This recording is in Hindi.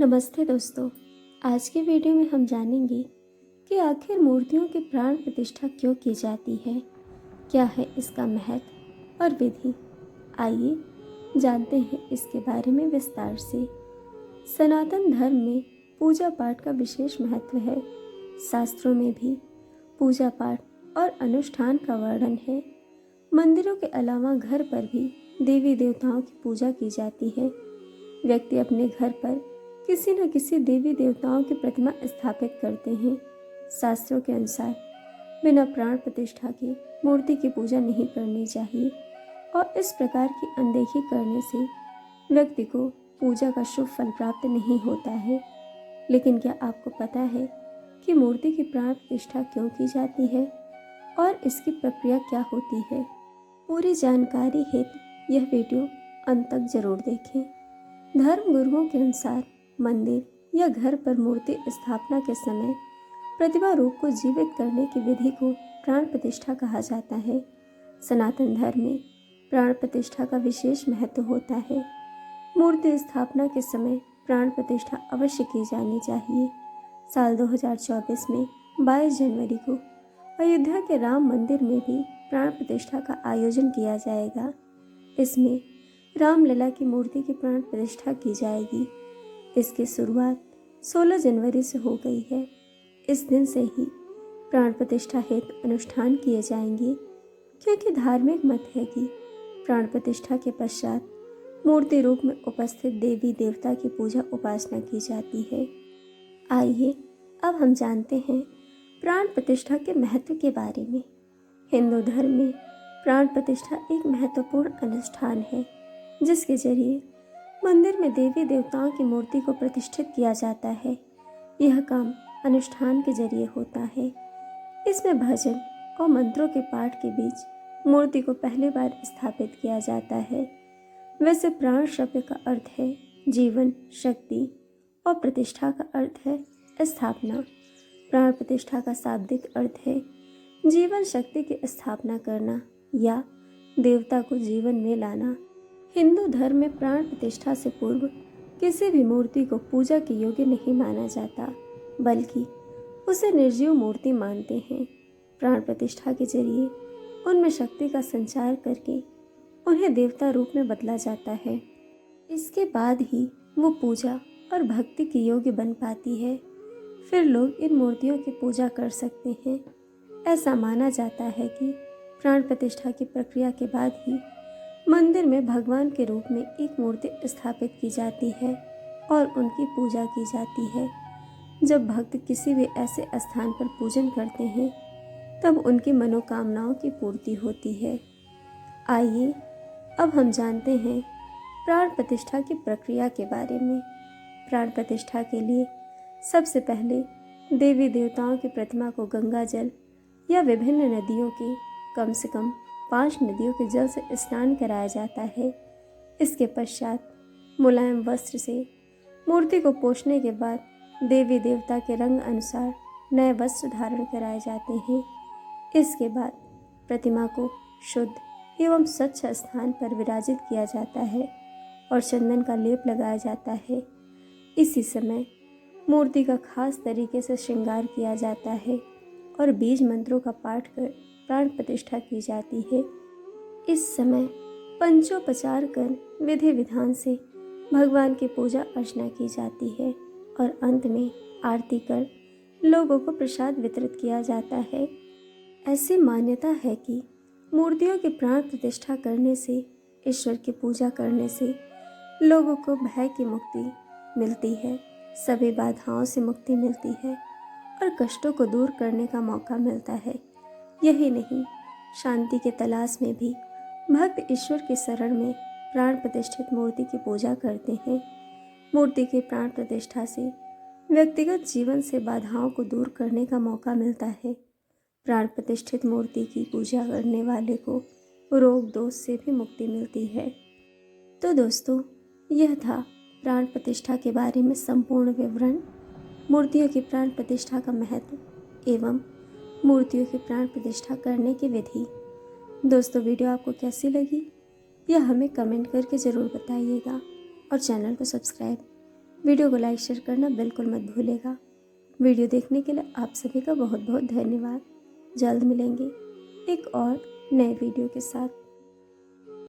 नमस्ते दोस्तों। आज के वीडियो में हम जानेंगे कि आखिर मूर्तियों की प्राण प्रतिष्ठा क्यों की जाती है, क्या है इसका महत्व और विधि। आइए जानते हैं इसके बारे में विस्तार से। सनातन धर्म में पूजा पाठ का विशेष महत्व है। शास्त्रों में भी पूजा पाठ और अनुष्ठान का वर्णन है। मंदिरों के अलावा घर पर भी देवी देवताओं की पूजा की जाती है। व्यक्ति अपने घर पर किसी न किसी देवी देवताओं की प्रतिमा स्थापित करते हैं। शास्त्रों के अनुसार बिना प्राण प्रतिष्ठा के मूर्ति की पूजा नहीं करनी चाहिए और इस प्रकार की अनदेखी करने से व्यक्ति को पूजा का शुभ फल प्राप्त नहीं होता है। लेकिन क्या आपको पता है कि मूर्ति की प्राण प्रतिष्ठा क्यों की जाती है और इसकी प्रक्रिया क्या होती है? पूरी जानकारी हेतु यह वीडियो अंत तक जरूर देखें। धर्म गुरुओं के अनुसार मंदिर या घर पर मूर्ति स्थापना के समय प्रतिमा रूप को जीवित करने की विधि को प्राण प्रतिष्ठा कहा जाता है। सनातन धर्म में प्राण प्रतिष्ठा का विशेष महत्व होता है। मूर्ति स्थापना के समय प्राण प्रतिष्ठा अवश्य की जानी चाहिए। साल 2024 में 22 जनवरी को अयोध्या के राम मंदिर में भी प्राण प्रतिष्ठा का आयोजन किया जाएगा। इसमें रामलला की मूर्ति की प्राण प्रतिष्ठा की जाएगी। इसकी शुरुआत 16 जनवरी से हो गई है। इस दिन से ही प्राण प्रतिष्ठा हेतु अनुष्ठान किए जाएंगे, क्योंकि धार्मिक मत है कि प्राण प्रतिष्ठा के पश्चात मूर्ति रूप में उपस्थित देवी देवता की पूजा उपासना की जाती है। आइए अब हम जानते हैं प्राण प्रतिष्ठा के महत्व के बारे में। हिंदू धर्म में प्राण प्रतिष्ठा एक महत्वपूर्ण अनुष्ठान है, जिसके जरिए मंदिर में देवी देवताओं की मूर्ति को प्रतिष्ठित किया जाता है। यह काम अनुष्ठान के जरिए होता है। इसमें भजन और मंत्रों के पाठ के बीच मूर्ति को पहली बार स्थापित किया जाता है। वैसे प्राण शब्द का अर्थ है जीवन, शक्ति और प्रतिष्ठा का अर्थ है स्थापना। प्राण प्रतिष्ठा का शाब्दिक अर्थ है जीवन शक्ति की स्थापना करना या देवता को जीवन में लाना। हिंदू धर्म में प्राण प्रतिष्ठा से पूर्व किसी भी मूर्ति को पूजा के योग्य नहीं माना जाता, बल्कि उसे निर्जीव मूर्ति मानते हैं। प्राण प्रतिष्ठा के जरिए उनमें शक्ति का संचार करके उन्हें देवता रूप में बदला जाता है। इसके बाद ही वो पूजा और भक्ति के योग्य बन पाती है। फिर लोग इन मूर्तियों की पूजा कर सकते हैं। ऐसा माना जाता है कि प्राण प्रतिष्ठा की प्रक्रिया के बाद ही मंदिर में भगवान के रूप में एक मूर्ति स्थापित की जाती है और उनकी पूजा की जाती है। जब भक्त किसी भी ऐसे स्थान पर पूजन करते हैं, तब उनकी मनोकामनाओं की पूर्ति होती है। आइए अब हम जानते हैं प्राण प्रतिष्ठा की प्रक्रिया के बारे में। प्राण प्रतिष्ठा के लिए सबसे पहले देवी देवताओं की प्रतिमा को गंगा जल या विभिन्न नदियों के कम से कम 5 नदियों के जल से स्नान कराया जाता है। इसके पश्चात मुलायम वस्त्र से मूर्ति को पोंछने के बाद देवी देवता के रंग अनुसार नए वस्त्र धारण कराए जाते हैं। इसके बाद प्रतिमा को शुद्ध एवं स्वच्छ स्थान पर विराजित किया जाता है और चंदन का लेप लगाया जाता है। इसी समय मूर्ति का खास तरीके से श्रृंगार किया जाता है और बीज मंत्रों का पाठ कर प्राण प्रतिष्ठा की जाती है। इस समय पंचोपचार कर विधि विधान से भगवान की पूजा अर्चना की जाती है और अंत में आरती कर लोगों को प्रसाद वितरित किया जाता है। ऐसी मान्यता है कि मूर्तियों की प्राण प्रतिष्ठा करने से, ईश्वर की पूजा करने से लोगों को भय की मुक्ति मिलती है, सभी बाधाओं से मुक्ति मिलती है और कष्टों को दूर करने का मौका मिलता है। यही नहीं, शांति के तलाश में भी भक्त ईश्वर की शरण में प्राण प्रतिष्ठित मूर्ति की पूजा करते हैं। मूर्ति की प्राण प्रतिष्ठा से व्यक्तिगत जीवन से बाधाओं को दूर करने का मौका मिलता है। प्राण प्रतिष्ठित मूर्ति की पूजा करने वाले को रोग दोष से भी मुक्ति मिलती है। तो दोस्तों, यह था प्राण प्रतिष्ठा के बारे में संपूर्ण विवरण। मूर्तियों की प्राण प्रतिष्ठा का महत्व एवं मूर्तियों की प्राण प्रतिष्ठा करने की विधि। दोस्तों, वीडियो आपको कैसी लगी यह हमें कमेंट करके ज़रूर बताइएगा और चैनल को सब्सक्राइब वीडियो को लाइक शेयर करना बिल्कुल मत भूलेगा। वीडियो देखने के लिए आप सभी का बहुत बहुत धन्यवाद। जल्द मिलेंगे एक और नए वीडियो के साथ।